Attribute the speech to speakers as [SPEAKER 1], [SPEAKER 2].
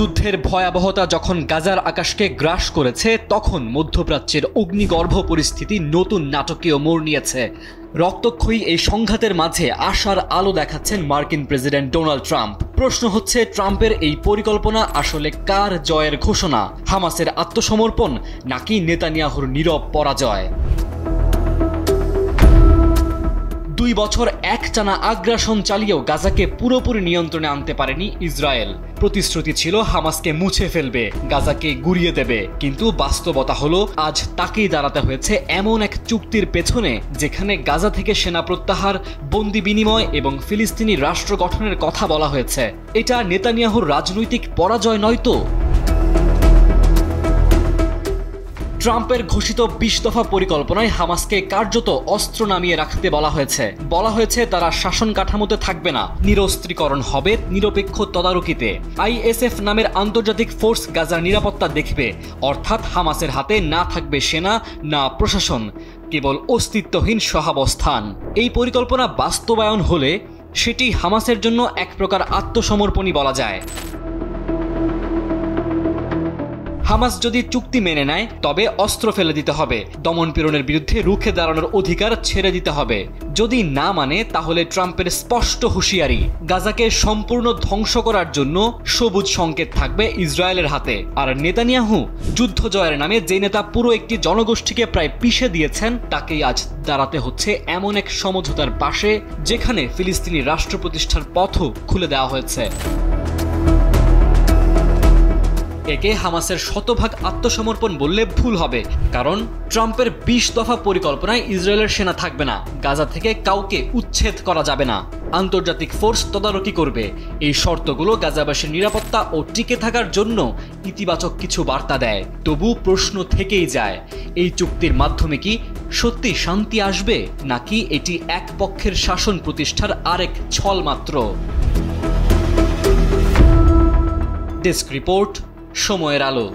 [SPEAKER 1] যুদ্ধের ভয়াবহতা যখন গাজার আকাশকে গ্রাস করেছে, তখন মধ্যপ্রাচ্যের অগ্নিগর্ভ পরিস্থিতি নতুন নাটকীয় মোড় নিয়েছে। রক্তক্ষয়ী এই সংঘাতের মাঝে আশার আলো দেখাচ্ছেন মার্কিন প্রেসিডেন্ট ডোনাল্ড ট্রাম্প। প্রশ্ন হচ্ছে, ট্রাম্পের এই পরিকল্পনা আসলে কার জয়ের ঘোষণা? হামাসের আত্মসমর্পণ নাকি নেতানিয়াহুর নীরব পরাজয়? 2 বছর একটানা আগ্রাসন চালিয়েও গাজাকে পুরোপুরি নিয়ন্ত্রণে আনতে পারেনি ইসরায়েল। প্রতিশ্রুতি ছিল হামাসকে মুছে ফেলবে, গাজাকে গুড়িয়ে দেবে, কিন্তু বাস্তবতা হলো আজ তাকেই দাঁড়াতে হয়েছে এমন এক চুক্তির পেছনে যেখানে গাজা থেকে সেনা প্রত্যাহার, বন্দি বিনিময় এবং ফিলিস্তিনি রাষ্ট্র গঠনের কথা বলা হয়েছে। এটা নেতানিয়াহুর রাজনৈতিক পরাজয় নয় তো? ট্রাম্পের ঘোষিত 20 দফা পরিকল্পনায় হামাসকে কার্যত অস্ত্র নামিয়ে রাখতে বলা হয়েছে তারা শাসন কাঠামোতে থাকবে না, নিরস্ত্রীকরণ হবে নিরপেক্ষ তদারকিতে। আইএসএফ নামের আন্তর্জাতিক ফোর্স গাজার নিরাপত্তা দেখবে, অর্থাৎ হামাসের হাতে না থাকবে সেনা, না প্রশাসন, কেবল অস্তিত্বহীন সহাবস্থান। এই পরিকল্পনা বাস্তবায়ন হলে সেটি হামাসের জন্য এক প্রকার আত্মসমর্পণই বলা যায়। হামাস যদি চুক্তি মেনে নেয়, তবে অস্ত্র ফেলে দিতে হবে, দমনপীড়নের বিরুদ্ধে রুখে দাঁড়ানোর অধিকার ছেড়ে দিতে হবে। যদি না মানে, তাহলে ট্রাম্পের স্পষ্ট হুঁশিয়ারি, গাজাকে সম্পূর্ণ ধ্বংস করার জন্য সবুজ সংকেত থাকবে ইসরায়েলের হাতে। আর নেতানিয়াহু যুদ্ধ জয়ের নামে যে নেতা পুরো একটি জনগোষ্ঠীকে প্রায় পিষে দিয়েছেন, তাকেই আজ দাঁড়াতে হচ্ছে এমন এক সমঝোতার পাশে যেখানে ফিলিস্তিনি রাষ্ট্র প্রতিষ্ঠার পথও খুলে দেওয়া হয়েছে। একে হামাসের শতভাগ আত্মসমর্পণ বললে ভুল হবে, কারণ ট্রাম্পের 20 দফা পরিকল্পনায় ইসরায়েলের সেনা থাকবে না, গাজা থেকে কাউকে উচ্ছেদ করা যাবে না, আন্তর্জাতিক ফোর্স তদারকি করবে। এই শর্তগুলো গাজাবাসীর নিরাপত্তা ও টিকে থাকার জন্য ইতিবাচক কিছু বার্তা দেয়। তবু প্রশ্ন থেকেই যায়, এই চুক্তির মাধ্যমে কি সত্যি শান্তি আসবে, নাকি এটি এক পক্ষের শাসন প্রতিষ্ঠার আরেক ছল মাত্র? ডেস্ক রিপোর্ট, সময়ের আলো।